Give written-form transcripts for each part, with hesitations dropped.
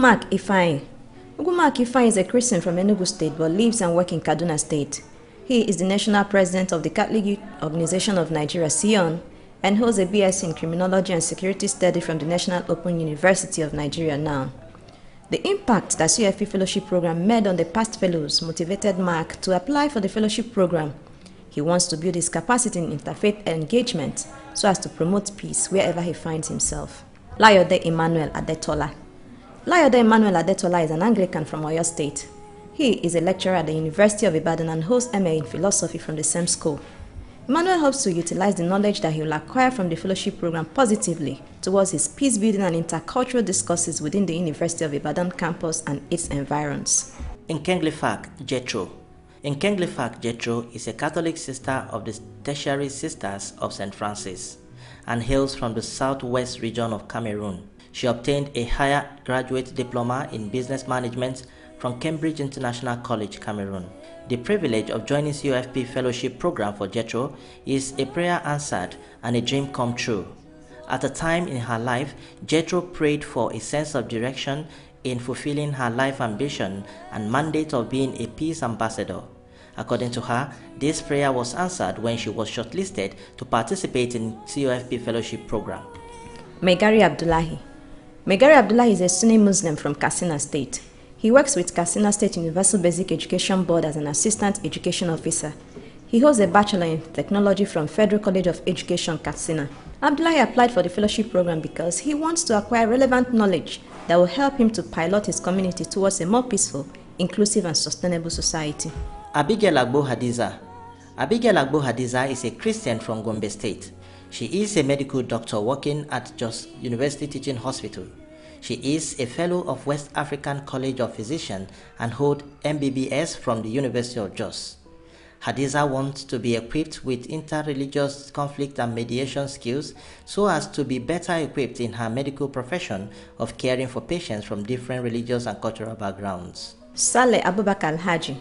Ugwumark Ifeanyi. Ugwumark Ifeanyi is a Christian from Enugu State but lives and works in Kaduna State. He is the national president of the Catholic Youth Organization of Nigeria, (SION), and holds a BSc in Criminology and Security Studies from the National Open University of Nigeria (NAN). The impact that COFP Fellowship Program made on the past fellows motivated Mark to apply for the fellowship program. He wants to build his capacity in interfaith engagement so as to promote peace wherever he finds himself. Layode Emmanuel Adetola. Layode Emmanuel Adetola is an Anglican from Oyo State. He is a lecturer at the University of Ibadan and holds MA in philosophy from the same school. Emmanuel hopes to utilize the knowledge that he will acquire from the fellowship program positively towards his peace-building and intercultural discourses within the University of Ibadan campus and its environs. Nkenglifak Jetro. Nkenglifak Jetro is a Catholic sister of the Tertiary Sisters of St. Francis and hails from the southwest region of Cameroon. She obtained a higher graduate diploma in business management from Cambridge International College, Cameroon. The privilege of joining COFP Fellowship Program for Jetro is a prayer answered and a dream come true. At a time in her life, Jetro prayed for a sense of direction in fulfilling her life ambition and mandate of being a peace ambassador. According to her, this prayer was answered when she was shortlisted to participate in COFP Fellowship Program. Maikel Abdullahi. Maikel Abdullahi is a Sunni Muslim from Katsina State. He works with Katsina State Universal Basic Education Board as an Assistant Education Officer. He holds a Bachelor in Technology from Federal College of Education, Katsina. Abdullahi applied for the fellowship program because he wants to acquire relevant knowledge that will help him to pilot his community towards a more peaceful, inclusive and sustainable society. Abigail Hadiza. Abigail Hadiza is a Christian from Gombe State. She is a medical doctor working at Jos University Teaching Hospital. She is a fellow of West African College of Physicians and holds MBBS from the University of Jos. Hadiza wants to be equipped with interreligious conflict and mediation skills so as to be better equipped in her medical profession of caring for patients from different religious and cultural backgrounds. Saleh Abubakar Haji.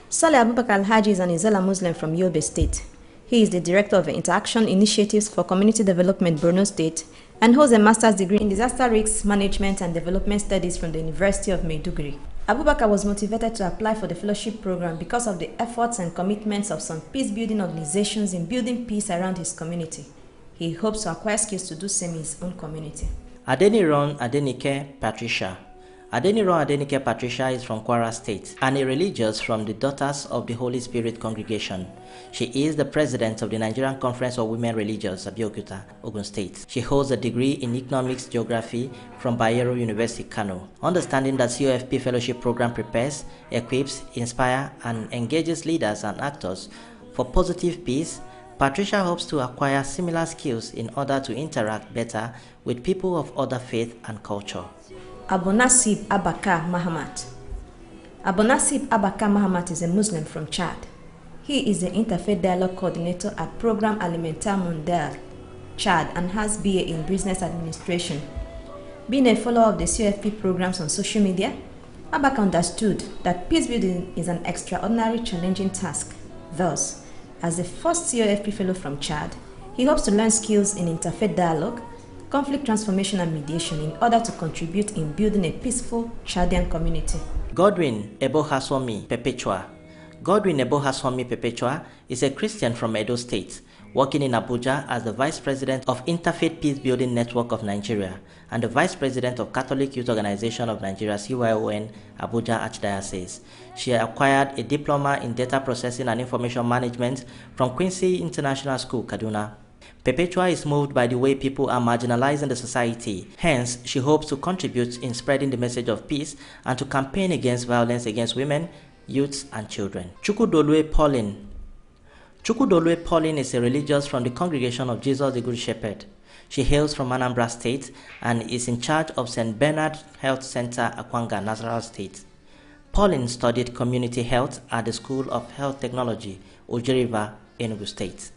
Saleh Abubakar Haji is an Izala Muslim from Yobe State. He is the Director of Interaction Initiatives for Community Development, Borno State, and holds a master's degree in Disaster Risk Management and Development Studies from the University of Maiduguri. Abubakar was motivated to apply for the fellowship program because of the efforts and commitments of some peace-building organizations in building peace around his community. He hopes to acquire skills to do same in his own community. Adeniran Adenike Patricia. Adeniran Adenike Patricia is from Kwara State and a religious from the Daughters of the Holy Spirit congregation. She is the president of the Nigerian Conference of Women Religious, Abeokuta, Ogun State. She holds a degree in economics geography from Bayero University, Kano. Understanding that COFP Fellowship Program prepares, equips, inspires, and engages leaders and actors for positive peace, Patricia hopes to acquire similar skills in order to interact better with people of other faith and culture. Nasiv Abbakar Mahamat. Nasiv Abbakar Mahamat is a Muslim from Chad. He is the Interfaith Dialogue Coordinator at Programme Alimentaire Mondial, Chad, and has BA in Business Administration. Being a follower of the COFP programs on social media, Abbakar understood that peace building is an extraordinary challenging task. Thus, as the first COFP fellow from Chad, he hopes to learn skills in interfaith dialogue, conflict transformation and mediation in order to contribute in building a peaceful Chadian community. Godwin Ebolhaswami Perpetua. Godwin Ebolhaswami Perpetua is a Christian from Edo State, working in Abuja as the Vice President of Interfaith Peace Building Network of Nigeria and the Vice President of Catholic Youth Organization of Nigeria, CYON, Abuja Archdiocese. She acquired a diploma in data processing and information management from Quincy International School, Kaduna. Perpetua is moved by the way people are marginalized in the society. Hence, she hopes to contribute in spreading the message of peace and to campaign against violence against women, youths, and children. Chukwudolue Pauline. Chukwudolue Pauline is a religious from the Congregation of Jesus the Good Shepherd. She hails from Anambra State and is in charge of St. Bernard Health Center, Akwanga, Nasarawa State. Pauline studied community health at the School of Health Technology, Ojeriva, Enugu State.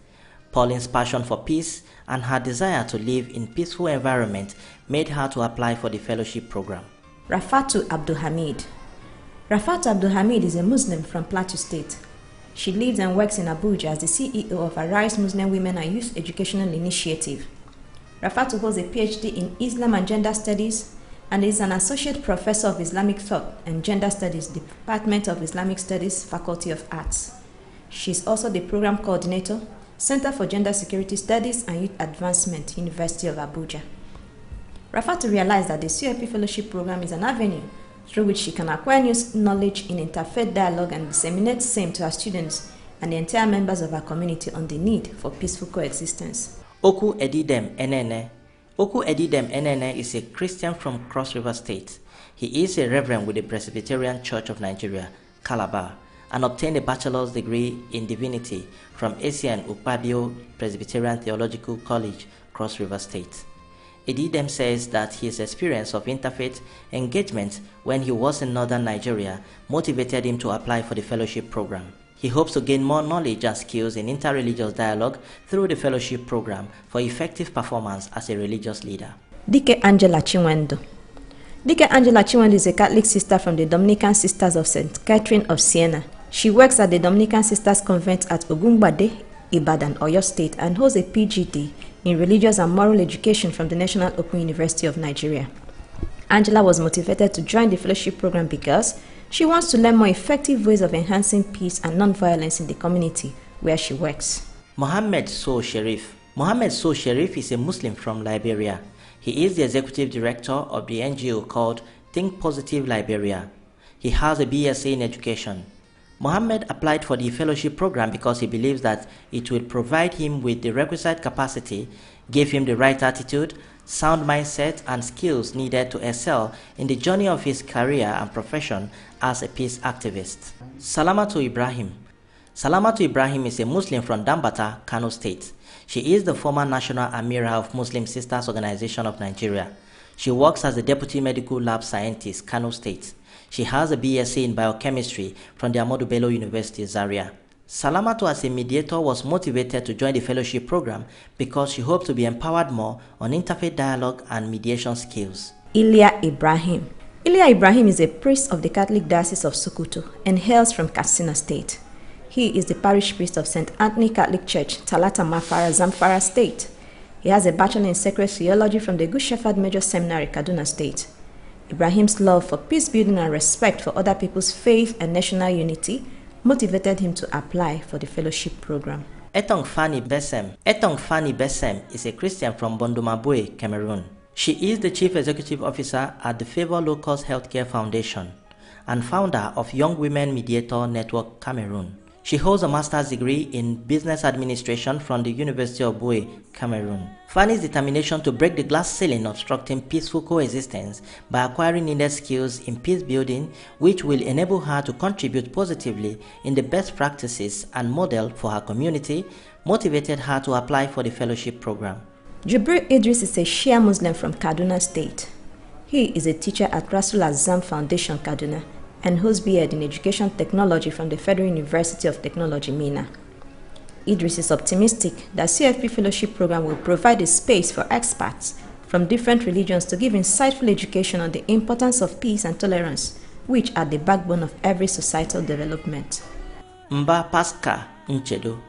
Pauline's passion for peace and her desire to live in peaceful environment made her to apply for the fellowship program. Rafatu Abdul Hamid. Rafatu Abdul Hamid is a Muslim from Plateau State. She lives and works in Abuja as the CEO of Arise Muslim Women and Youth Educational Initiative. Rafatu holds a PhD in Islam and Gender Studies, and is an Associate Professor of Islamic Thought and Gender Studies, Department of Islamic Studies, Faculty of Arts. She is also the Program Coordinator, Center for Gender Security Studies and Youth Advancement, University of Abuja. Rafatu realized that the COFP Fellowship Program is an avenue through which she can acquire new knowledge in interfaith dialogue and disseminate same to her students and the entire members of our community on the need for peaceful coexistence. Oku Edidem Enene. Oku Edidem Enene is a Christian from Cross River State. He is a reverend with the Presbyterian Church of Nigeria, Calabar, and obtained a bachelor's degree in divinity from ACN Ukpabio Presbyterian Theological College, Cross River State. Edidem says that his experience of interfaith engagement when he was in northern Nigeria motivated him to apply for the fellowship program. He hopes to gain more knowledge and skills in interreligious dialogue through the fellowship program for effective performance as a religious leader. Dike Angela Chinwendo. Dike Angela Chinwendo is a Catholic sister from the Dominican Sisters of St. Catherine of Siena. She works at the Dominican Sisters Convent at Ogungbade, Ibadan, Oyo State, and holds a PGD in Religious and Moral Education from the National Open University of Nigeria. Angela was motivated to join the fellowship program because she wants to learn more effective ways of enhancing peace and non-violence in the community where she works. Mohammed So Sherif. Mohammed So Sherif is a Muslim from Liberia. He is the executive director of the NGO called Think Positive Liberia. He has a BSc in education. Mohammed applied for the fellowship program because he believes that it will provide him with the requisite capacity, give him the right attitude, sound mindset, and skills needed to excel in the journey of his career and profession as a peace activist. Salamatu Ibrahim. Salamatu Ibrahim is a Muslim from Dambata, Kano State. She is the former National Amira of Muslim Sisters Organization of Nigeria. She works as the Deputy Medical Lab Scientist, Kano State. She has a BSc in Biochemistry from the Ahmadu Bello University, Zaria. Salamatu as a mediator was motivated to join the fellowship program because she hoped to be empowered more on interfaith dialogue and mediation skills. Ilya Ibrahim. Ilya Ibrahim is a priest of the Catholic Diocese of Sokoto and hails from Katsina State. He is the parish priest of St. Anthony Catholic Church, Talata Mafara, Zamfara State. He has a bachelor in sacred theology from the Good Shepherd Major Seminary, Kaduna State. Ibrahim's love for peace building and respect for other people's faith and national unity motivated him to apply for the fellowship program. Etong Fani Besem is a Christian from Bondumabue, Cameroon. She is the Chief Executive Officer at the Favor Locust Healthcare Foundation and founder of Young Women Mediator Network Cameroon. She holds a master's degree in business administration from the University of Bue, Cameroon. Fanny's determination to break the glass ceiling obstructing peaceful coexistence by acquiring needed skills in peace building, which will enable her to contribute positively in the best practices and model for her community, motivated her to apply for the fellowship program. Djibril Idris is a Shia Muslim from Kaduna State. He is a teacher at Rasul Azam Foundation, Kaduna, and holds B.Ed in Education Technology from the Federal University of Technology, Mina. Idris is optimistic that COFP Fellowship Program will provide a space for experts from different religions to give insightful education on the importance of peace and tolerance, which are the backbone of every societal development. Mba Pasca Nchedo.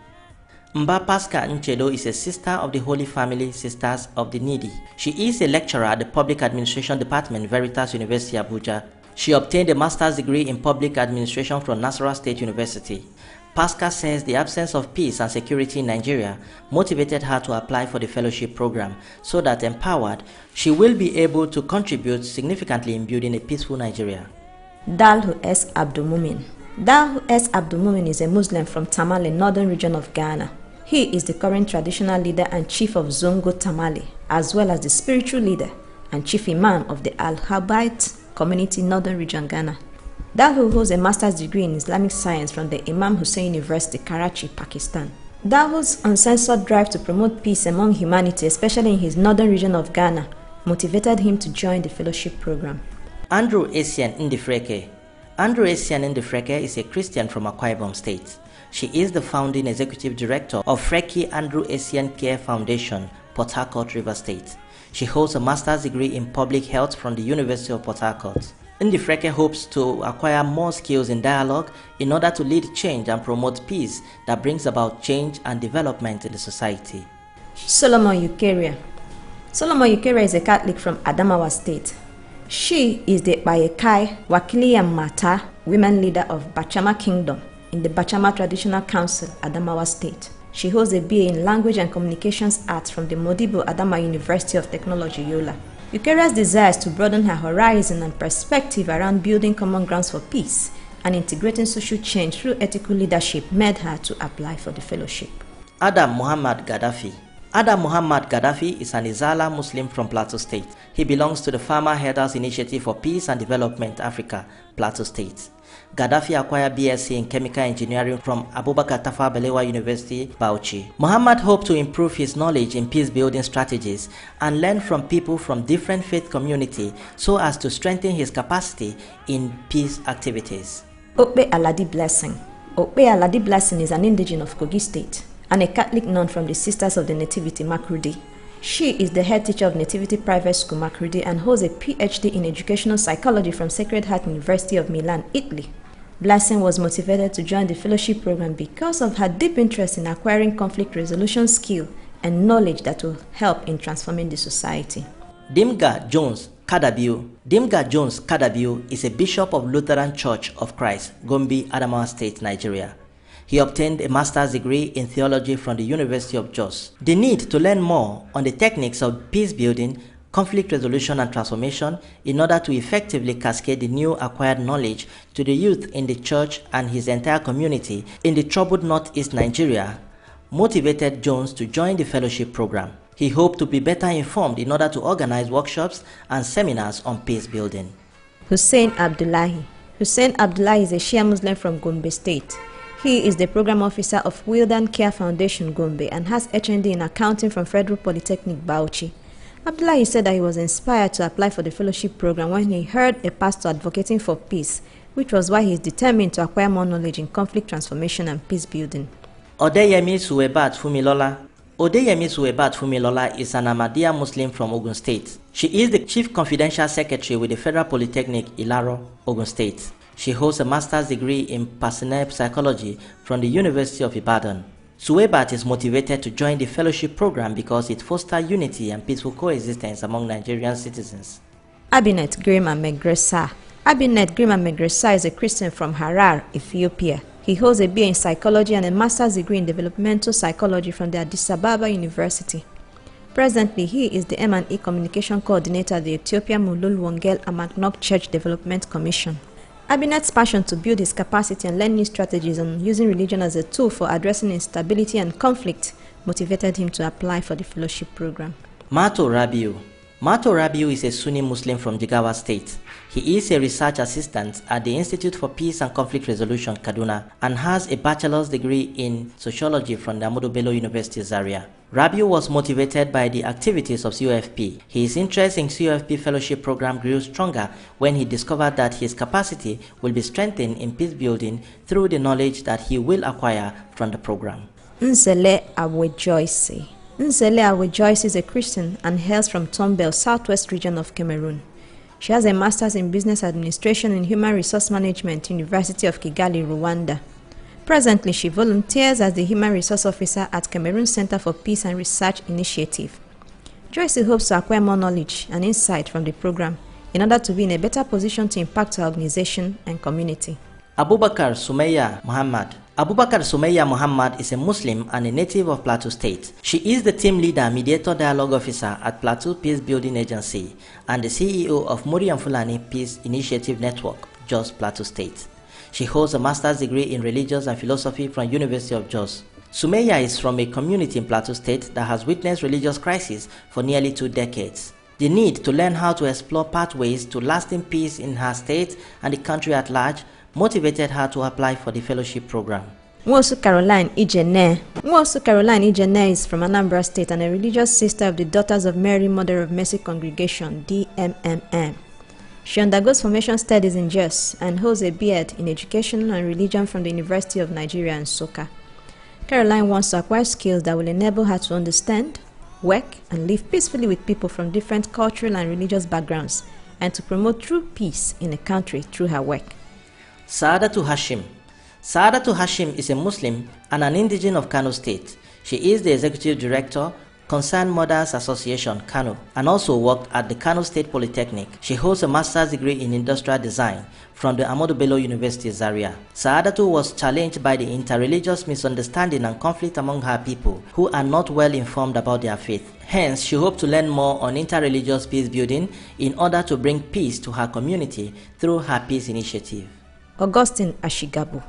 Mba Pasca Nchedo is a sister of the Holy Family Sisters of the Needy. She is a lecturer at the Public Administration Department, Veritas University, Abuja. She obtained a master's degree in public administration from Nasarawa State University. Pascal says the absence of peace and security in Nigeria motivated her to apply for the fellowship program so that empowered, she will be able to contribute significantly in building a peaceful Nigeria. Dalhu S. Abdulmumin. Dalhu S. Abdulmumin is a Muslim from Tamale, northern region of Ghana. He is the current traditional leader and chief of Zongo Tamale, as well as the spiritual leader and chief imam of the Al-Habayt community, northern region, Ghana. Dalhu holds a master's degree in Islamic science from the Imam Hussein University, Karachi, Pakistan. Dalhu's uncensored drive to promote peace among humanity, especially in his northern region of Ghana, motivated him to join the fellowship program. Andrea N Defraca. Andrea N Defraca is a Christian from Akwa Ibom State. She is the founding executive director of Freki Andrew Asian Care Foundation, Port Harcourt, River State. She holds a master's degree in public health from the University of Port Harcourt. Ndifreke hopes to acquire more skills in dialogue in order to lead change and promote peace that brings about change and development in the society. Solomon Ukeria. Solomon Ukeria is a Catholic from Adamawa State. She is the Bayekai Wakiliya Mata women leader of Bachama Kingdom in the Bachama Traditional Council, Adamawa State. She holds a BA in Language and Communications Arts from the Modibo Adama University of Technology, Yola. Eucharia's desires to broaden her horizon and perspective around building common grounds for peace and integrating social change through ethical leadership made her to apply for the fellowship. Adam Muhammad Gaddafi. Adam Muhammad Gaddafi is an Izala Muslim from Plateau State. He belongs to the Farmer Herders Initiative for Peace and Development Africa, Plateau State. Gaddafi acquired BSc in Chemical Engineering from Abubakar Tafawa Balewa University, Bauchi. Muhammad hoped to improve his knowledge in peace-building strategies and learn from people from different faith communities so as to strengthen his capacity in peace activities. Okpe Aladi Blessing. Okpe Aladi Blessing is an indigene of Kogi State and a Catholic nun from the Sisters of the Nativity, Makurdi. She is the head teacher of Nativity Private School, Makurdi, and holds a PhD in Educational Psychology from Sacred Heart University of Milan, Italy. Blessing was motivated to join the fellowship program because of her deep interest in acquiring conflict resolution skill and knowledge that will help in transforming the society. Dimga Jones Kadabiu. Dimga Jones Kadabiu is a bishop of Lutheran Church of Christ, Gombe, Adamawa State, Nigeria. He obtained a master's degree in theology from the University of Jos. The need to learn more on the techniques of peace building, conflict resolution and transformation in order to effectively cascade the new acquired knowledge to the youth in the church and his entire community in the troubled northeast Nigeria motivated Jones to join the fellowship program. He hoped to be better informed in order to organize workshops and seminars on peace building. Hussein Abdullahi. Hussein Abdullahi is a Shia Muslim from Gombe State. He is the program officer of Wildan Care Foundation, Gombe, and has HND in accounting from Federal Polytechnic, Bauchi. Abdullahi said that he was inspired to apply for the fellowship program when he heard a pastor advocating for peace, which was why he is determined to acquire more knowledge in conflict transformation and peace building. Odeyemi Suwebat Fumilola. Odeyemi Suwebat Fumilola is an Ahmadiyya Muslim from Ogun State. She is the Chief Confidential Secretary with the Federal Polytechnic, Ilaro, Ogun State. She holds a master's degree in personnel psychology from the University of Ibadan. Suwebat is motivated to join the fellowship program because it fosters unity and peaceful coexistence among Nigerian citizens. Abinet Grima Megresa. Abinet Grima Megresa is a Christian from Harar, Ethiopia. He holds a BA in psychology and a master's degree in developmental psychology from the Addis Ababa University. Presently, he is the M&E Communication Coordinator at the Ethiopian Mulul Wongel Amagnok Church Development Commission. Abinet's passion to build his capacity and learn new strategies on using religion as a tool for addressing instability and conflict motivated him to apply for the fellowship program. Mato Rabiu. Mato Rabiu is a Sunni Muslim from Jigawa State. He is a research assistant at the Institute for Peace and Conflict Resolution, Kaduna, and has a bachelor's degree in sociology from the Ahmadu Bello University, Zaria. Rabiu was motivated by the activities of COFP. His interest in COFP fellowship program grew stronger when he discovered that his capacity will be strengthened in peace building through the knowledge that he will acquire from the program. Nzele Awejoyce. Nzele Awejoyce is a Christian and hails from Tombel, southwest region of Cameroon. She has a master's in business administration and human resource management, University of Kigali, Rwanda. Presently, she volunteers as the Human Resource Officer at Cameroon Center for Peace and Research Initiative. Joyce hopes to acquire more knowledge and insight from the program in order to be in a better position to impact her organization and community. Abubakar Sumayya Muhammad. Abubakar Sumayya Muhammad is a Muslim and a native of Plateau State. She is the team leader mediator dialogue officer at Plateau Peace Building Agency and the CEO of Muri and Fulani Peace Initiative Network, Jos Plateau State. She holds a master's degree in religious and philosophy from University of Jos. Sumayya is from a community in Plateau State that has witnessed religious crisis for nearly 2 decades. The need to learn how to explore pathways to lasting peace in her state and the country at large motivated her to apply for the fellowship program. Nwosu Caroline Ijene is from Anambra State and a religious sister of the Daughters of Mary Mother of Mercy Congregation, DMMM. She undergoes formation studies in Jos and holds a B.Ed in Education and Religion from the University of Nigeria in Nsukka. Caroline wants to acquire skills that will enable her to understand, work, and live peacefully with people from different cultural and religious backgrounds and to promote true peace in a country through her work. Sadat Hashim. Sadat Hashim is a Muslim and an indigene of Kano State. She is the Executive Director, Concerned Mothers Association, Kano, and also worked at the Kano State Polytechnic. She holds a master's degree in industrial design from the Ahmadu Bello University, Zaria. Saadatu was challenged by the interreligious misunderstanding and conflict among her people who are not well informed about their faith. Hence, she hoped to learn more on interreligious peace building in order to bring peace to her community through her peace initiative. Augustine Shigab.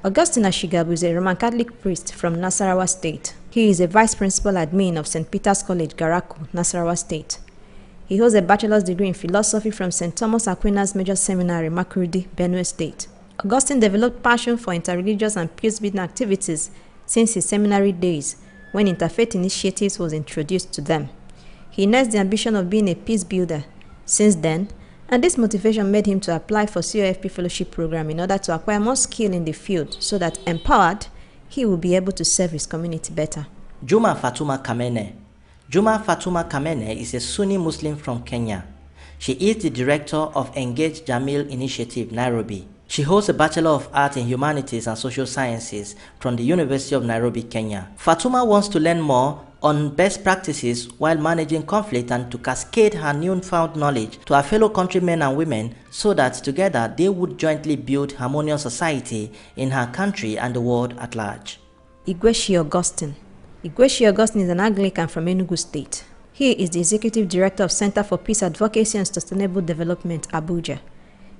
Augustine Shigab is a Roman Catholic priest from Nasarawa State. He is a vice principal admin of St. Peter's College, Garaku, Nasarawa State. He holds a bachelor's degree in philosophy from St. Thomas Aquinas Major Seminary, Makurdi, Benue State. Augustine developed passion for interreligious and peace-building activities since his seminary days, when interfaith initiatives was introduced to them. He nursed the ambition of being a peace builder since then, and this motivation made him to apply for COFP fellowship program in order to acquire more skill in the field so that, empowered, he will be able to serve his community better. Juma Fatuma Kamene. Juma Fatuma Kamene is a Sunni Muslim from Kenya. She is the director of Engage Jamil Initiative, Nairobi. She holds a Bachelor of Arts in Humanities and Social Sciences from the University of Nairobi, Kenya. Fatuma wants to learn more on best practices while managing conflict and to cascade her newfound knowledge to her fellow countrymen and women so that together they would jointly build harmonious society in her country and the world at large. Igwe Augustine. Igwe Augustine is an Anglican from Enugu State. He is the Executive Director of Center for Peace Advocacy and Sustainable Development, Abuja.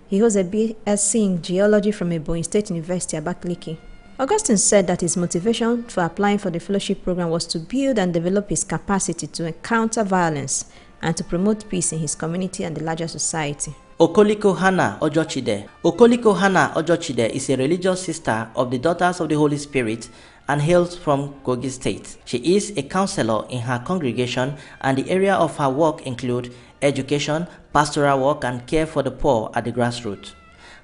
He holds a BSc in Geology from Ebonyi State University, Abakaliki. Augustine said that his motivation for applying for the fellowship program was to build and develop his capacity to counter violence and to promote peace in his community and the larger society. Okoliko Hannah Ojochide. Okoliko Hannah Ojochide is a religious sister of the Daughters of the Holy Spirit and hails from Kogi State. She is a counselor in her congregation, and the area of her work include education, pastoral work, and care for the poor at the grassroots.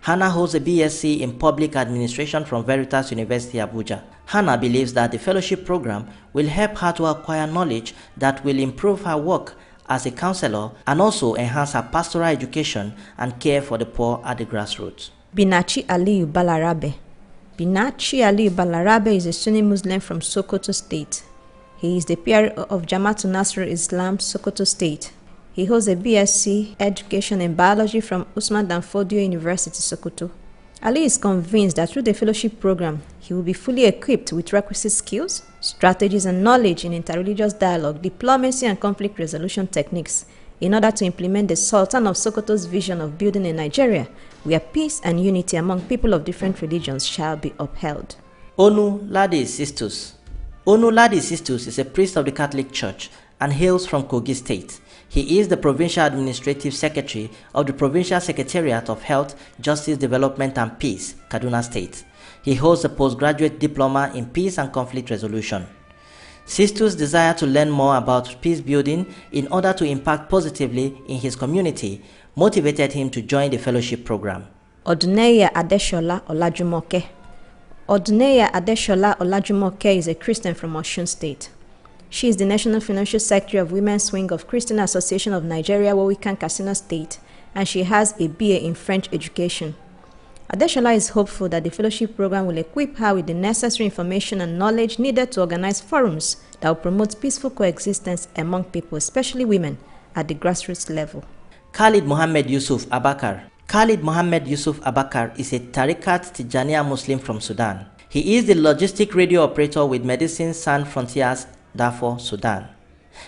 Hannah holds a BSc in Public Administration from Veritas University, Abuja. Hannah believes that the fellowship program will help her to acquire knowledge that will improve her work as a counselor and also enhance her pastoral education and care for the poor at the grassroots. Binachi Aliyu Balarabe. Binachi Aliyu Balarabe is a Sunni Muslim from Sokoto State. He is the PR of Jamaatul Nasrul Islam, Sokoto State. He holds a BSc Education in Biology from Usman Dan Fodio University, Sokoto. Ali is convinced that through the fellowship program, he will be fully equipped with requisite skills, strategies, and knowledge in interreligious dialogue, diplomacy, and conflict resolution techniques in order to implement the Sultan of Sokoto's vision of building a Nigeria where peace and unity among people of different religions shall be upheld. Onoladi Sistus. Onoladi Sistus is a priest of the Catholic Church and hails from Kogi State. He is the Provincial Administrative Secretary of the Provincial Secretariat of Health, Justice, Development and Peace, Kaduna State. He holds a postgraduate diploma in Peace and Conflict Resolution. Sistus' desire to learn more about peace building in order to impact positively in his community motivated him to join the fellowship program. Adeshala Olajimoke. Adeshala Olajimoke is a Christian from Osun State. She is the National Financial Secretary of Women's Wing of Christian Association of Nigeria, Wowikan, Katsina State, and she has a BA in French education. Adeshala is hopeful that the fellowship program will equip her with the necessary information and knowledge needed to organize forums that will promote peaceful coexistence among people, especially women, at the grassroots level. Khalid Mohammed Yusuf Abbakar. Khalid Mohammed Yusuf Abbakar is a Tariqat Tijaniya Muslim from Sudan. He is the logistic radio operator with Medicine Sans Frontiers, Darfur, Sudan.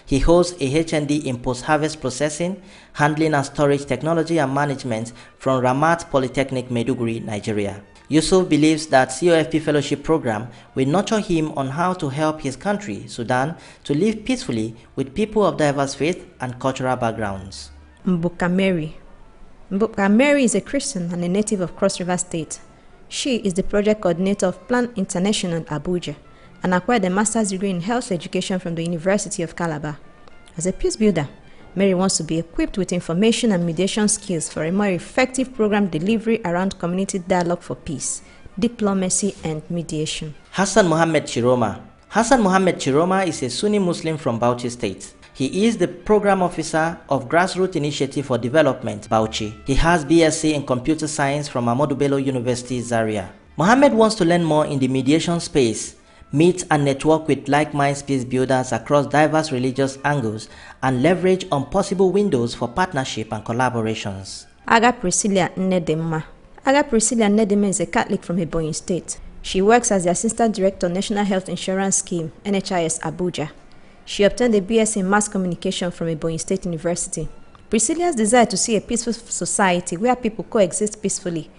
He holds a HND in post-harvest processing, handling and storage technology and management from Ramat Polytechnic, Maiduguri, Nigeria. Yusuf believes that COFP fellowship program will nurture him on how to help his country, Sudan, to live peacefully with people of diverse faith and cultural backgrounds. Mbuka Mary. Mbuka Mary is a Christian and a native of Cross River State. She is the project coordinator of Plan International Abuja and acquired a master's degree in health education from the University of Calabar. As a peace builder, Mary wants to be equipped with information and mediation skills for a more effective program delivery around community dialogue for peace, diplomacy, and mediation. Hassan Mohammed Chiroma. Hassan Mohammed Chiroma is a Sunni Muslim from Bauchi State. He is the Program Officer of Grassroots Initiative for Development, Bauchi. He has BSc in Computer Science from Ahmadu Bello University, Zaria. Mohammed wants to learn more in the mediation space, meet and network with like-minded peace builders across diverse religious angles, and leverage on possible windows for partnership and collaborations. Aga Priscilla Nnedema. Aga Priscilla Nnedema is a Catholic from Ebonyi State. She works as the Assistant Director, National Health Insurance Scheme, NHIS Abuja. She obtained a BS in Mass Communication from Ebonyi State University. Priscilla's desire to see a peaceful society where people coexist peacefully,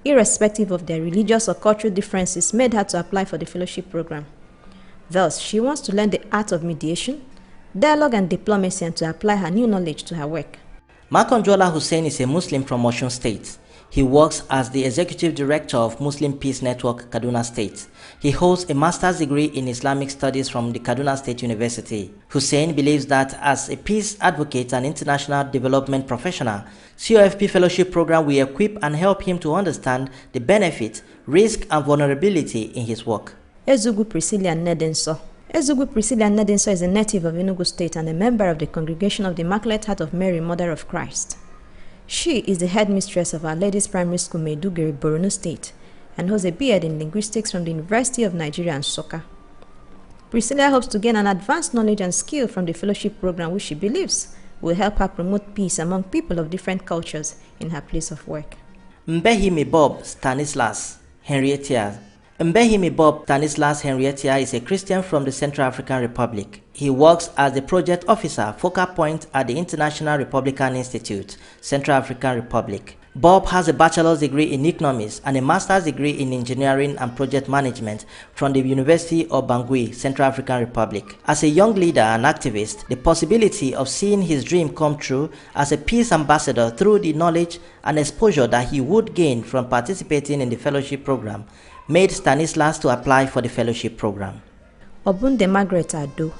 irrespective of their religious or cultural differences, made her to apply for the fellowship program. Thus, she wants to learn the art of mediation, dialogue and diplomacy, and to apply her new knowledge to her work. Makonjola Hussein is a Muslim from Osun State. He works as the Executive Director of Muslim Peace Network, Kaduna State. He holds a master's degree in Islamic Studies from the Kaduna State University. Hussein believes that as a peace advocate and international development professional, COFP Fellowship Program will equip and help him to understand the benefit, risk, and vulnerability in his work. Ezugwu Priscilla Nnedenso. Ezugwu Priscilla Nnedenso is a native of Enugu State and a member of the Congregation of the Immaculate Heart of Mary, Mother of Christ. She is the headmistress of Our Ladies Primary School, Maiduguri, Borno State, and holds a B.Ed in Linguistics from the University of Nigeria and Nsukka. Priscilla hopes to gain an advanced knowledge and skill from the fellowship program, which she believes will help her promote peace among people of different cultures in her place of work. Mbehimi Bob Stanislas Henrietta. Mbehimi Bob Stanislas Henrietta is a Christian from the Central African Republic. He works as the project officer, focal point at the International Republican Institute, Central African Republic. Bob has a bachelor's degree in economics and a master's degree in engineering and project management from the University of Bangui, Central African Republic. As a young leader and activist, the possibility of seeing his dream come true as a peace ambassador through the knowledge and exposure that he would gain from participating in the fellowship program made Stanislas to apply for the fellowship program. Obunde Margaret Ado.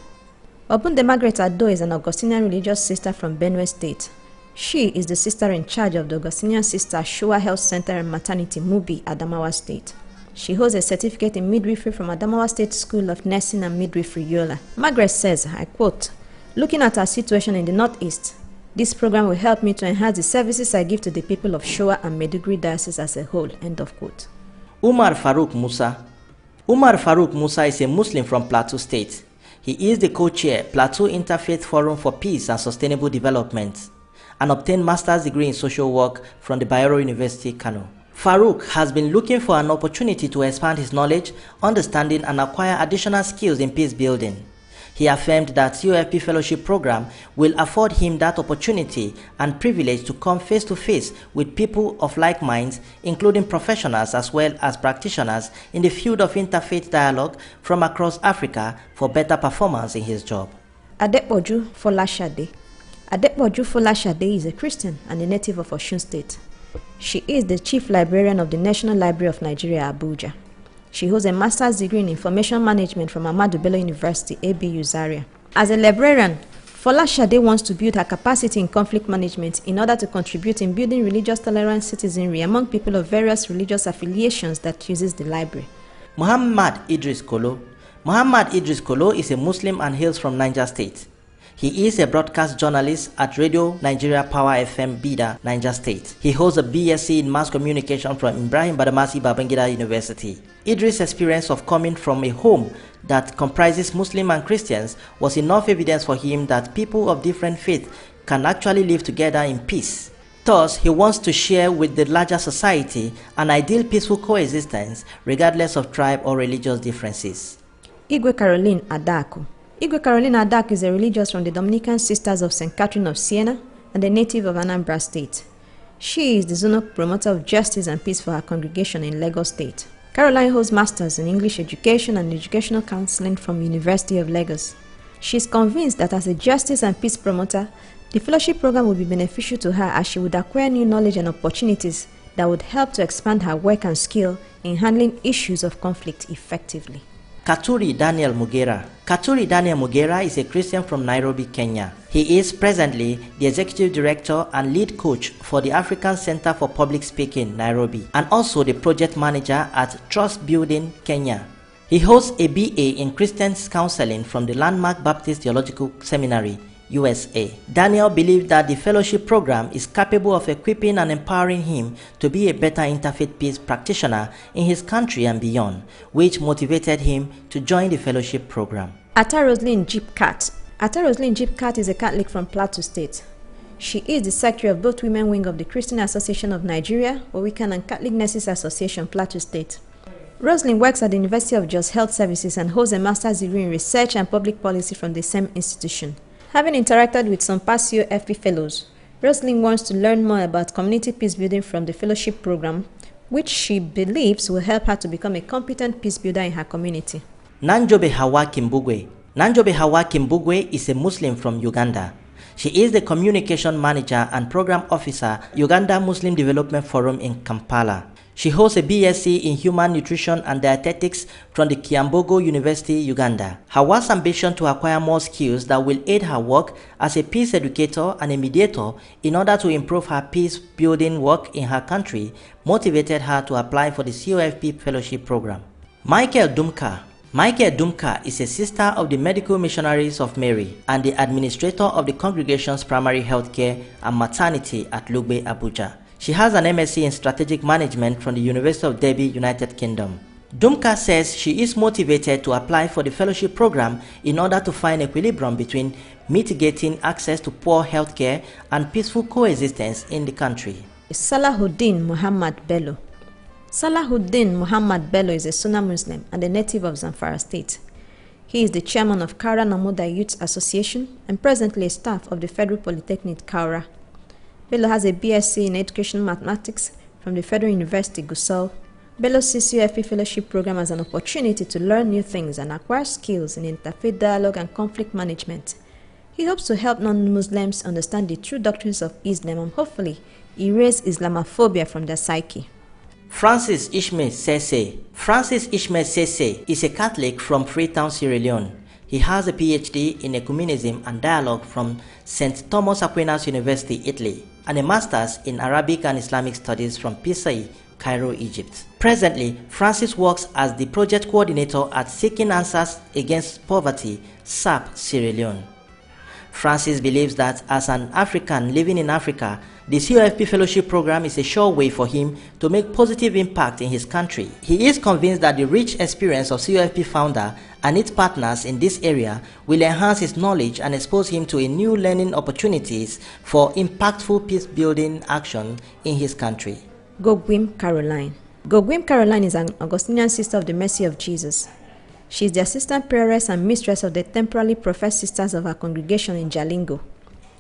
Obunde Margaret Ado is an Augustinian religious sister from Benue State. She is the sister in charge of the Augustinian Sister Shua Health Center and Maternity, Mubi, Adamawa State. She holds a certificate in midwifery from Adamawa State School of Nursing and Midwifery, Yola. Margaret says, I quote, "Looking at our situation in the Northeast, this program will help me to enhance the services I give to the people of Shoa and Maiduguri Diocese as a whole." End of quote. Umar Farouk Musa. Umar Farouk Musa is a Muslim from Plateau State. He is the co-chair, Plateau Interfaith Forum for Peace and Sustainable Development, and obtained master's degree in social work from the Bayero University, Kano. Farouk has been looking for an opportunity to expand his knowledge, understanding, and acquire additional skills in peace building. He affirmed that COFP Fellowship Program will afford him that opportunity and privilege to come face to face with people of like minds, including professionals as well as practitioners in the field of interfaith dialogue from across Africa for better performance in his job. Adekpoju Folashade. Adekpoju Folashade is a Christian and a native of Osun State. She is the Chief Librarian of the National Library of Nigeria, Abuja. She holds a master's degree in information management from Ahmadu Bello University, ABU Zaria. As a librarian, Folashade wants to build her capacity in conflict management in order to contribute in building religious tolerant citizenry among people of various religious affiliations that uses the library. Muhammad Idris Kolo. Muhammad Idris Kolo is a Muslim and hails from Niger State. He is a broadcast journalist at Radio Nigeria Power FM Bida, Niger State. He holds a BSc in Mass Communication from Ibrahim Badamasi Babangida University. Idris' experience of coming from a home that comprises Muslim and Christians was enough evidence for him that people of different faiths can actually live together in peace. Thus, he wants to share with the larger society an ideal peaceful coexistence regardless of tribe or religious differences. Igwe Caroline Adaku. Igwe Caroline Adaku is a religious from the Dominican Sisters of St. Catherine of Siena and a native of Anambra State. She is the zonal promoter of justice and peace for her congregation in Lagos State. Caroline holds masters in English education and educational counseling from University of Lagos. She is convinced that as a justice and peace promoter, the fellowship program will be beneficial to her as she would acquire new knowledge and opportunities that would help to expand her work and skill in handling issues of conflict effectively. Katuri Daniel Mugera. Katuri Daniel Mugera is a Christian from Nairobi, Kenya. He is presently the Executive Director and Lead Coach for the African Center for Public Speaking, Nairobi, and also the Project Manager at Trust Building, Kenya. He holds a BA in Christian Counseling from the Landmark Baptist Theological Seminary, USA. Daniel believed that the fellowship program is capable of equipping and empowering him to be a better interfaith peace practitioner in his country and beyond, which motivated him to join the fellowship program. Ata Roslyn Jipkat. Ata Roslyn Jipkat is a Catholic from Plateau State. She is the secretary of both Women Wing of the Christian Association of Nigeria, Owikan, and Catholic Nurses Association, Plateau State. Roslyn works at the University of Jos Health Services and holds a master's degree in research and public policy from the same institution. Having interacted with some past COFP fellows, Roslyn wants to learn more about community peace building from the fellowship program, which she believes will help her to become a competent peace builder in her community. Nanjobehawa Kimbugue. Nanjobehawa Kimbugue is a Muslim from Uganda. She is the communication manager and program officer, Uganda Muslim Development Forum in Kampala. She holds a BSc in Human Nutrition and Dietetics from the Kiambogo University, Uganda. Her vast ambition to acquire more skills that will aid her work as a peace educator and a mediator in order to improve her peace-building work in her country motivated her to apply for the COFP Fellowship Program. Maikel Doomka. Maikel Doomka is a sister of the Medical Missionaries of Mary and the administrator of the congregation's primary healthcare and maternity at Lugbe, Abuja. She has an MSc in Strategic Management from the University of Derby, United Kingdom. Doomka says she is motivated to apply for the fellowship program in order to find equilibrium between mitigating access to poor healthcare and peaceful coexistence in the country. Salahuddin Muhammad Bello. Salahuddin Muhammad Bello is a Sunni Muslim and a native of Zamfara State. He is the chairman of Kaura Namuda Youth Association and presently a staff of the Federal Polytechnic Kaura. Bello has a BSc in Educational Mathematics from the Federal University Gusau. Bello sees COFP Fellowship Program as an opportunity to learn new things and acquire skills in interfaith dialogue and conflict management. He hopes to help non-Muslims understand the true doctrines of Islam and hopefully erase Islamophobia from their psyche. Francis Ishmael Sese. Francis Ishmael Sese is a Catholic from Freetown, Sierra Leone. He has a PhD in Ecumenism and Dialogue from St. Thomas Aquinas University, Italy, and a Master's in Arabic and Islamic Studies from Pisa, Cairo, Egypt. Presently, Francis works as the project coordinator at Seeking Answers Against Poverty, SAP, Sierra Leone. Francis believes that as an African living in Africa, the COFP Fellowship Program is a sure way for him to make positive impact in his country. He is convinced that the rich experience of COFP founder and its partners in this area will enhance his knowledge and expose him to a new learning opportunities for impactful peace-building action in his country. Godwin Caroline. Godwin Caroline is an Augustinian sister of the Mercy of Jesus. She is the assistant prioress and mistress of the temporarily professed sisters of her congregation in Jalingo.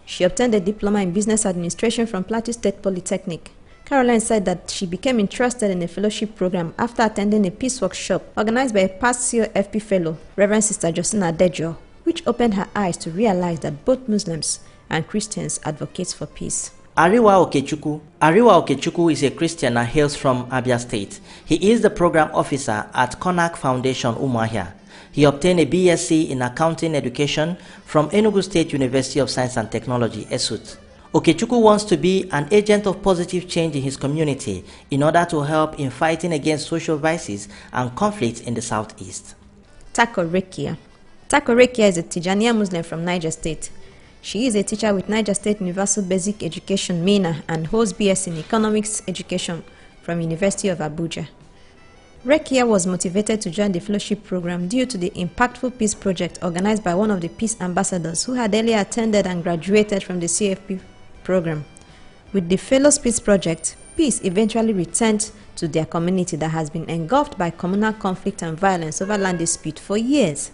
She obtained a diploma in business administration from Plateau State Polytechnic. Caroline said that she became interested in the fellowship program after attending a peace workshop organized by a past COFP fellow, Reverend Sister Josina Dejo, which opened her eyes to realize that both Muslims and Christians advocate for peace. Ariwa Okechukwu. Ariwa Okechukwu is a Christian and hails from Abia State. He is the program officer at Konak Foundation, Umuahia. He obtained a BSc in Accounting Education from Enugu State University of Science and Technology, ESUT. Okechukwu wants to be an agent of positive change in his community in order to help in fighting against social vices and conflicts in the southeast. Taiwo Rekyja. Taiwo Rekyja is a Tijaniya Muslim from Niger State. She is a teacher with Niger State Universal Basic Education, MENA, and holds BS in Economics Education from University of Abuja. Rekyja was motivated to join the fellowship program due to the impactful peace project organized by one of the peace ambassadors who had earlier attended and graduated from the COFP program. With the Fellows Peace Project, peace eventually returned to their community that has been engulfed by communal conflict and violence over land dispute for years.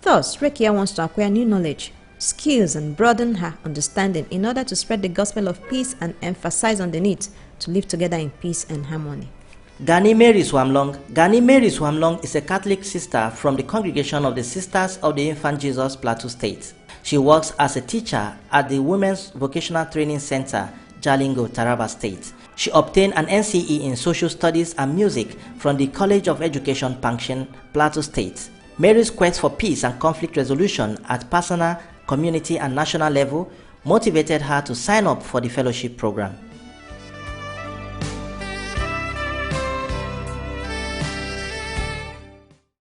Thus, Rekyja wants to acquire new knowledge, skills, and broaden her understanding in order to spread the gospel of peace and emphasize on the need to live together in peace and harmony. Gani Mary Swamlong. Gani Mary Swamlong is a Catholic sister from the congregation of the Sisters of the Infant Jesus, Plateau State. She works as a teacher at the Women's Vocational Training Center, Jalingo, Taraba State. She obtained an NCE in Social Studies and Music from the College of Education, Pankshin, Plateau State. Mary's quest for peace and conflict resolution at personal, community, and national level motivated her to sign up for the fellowship program.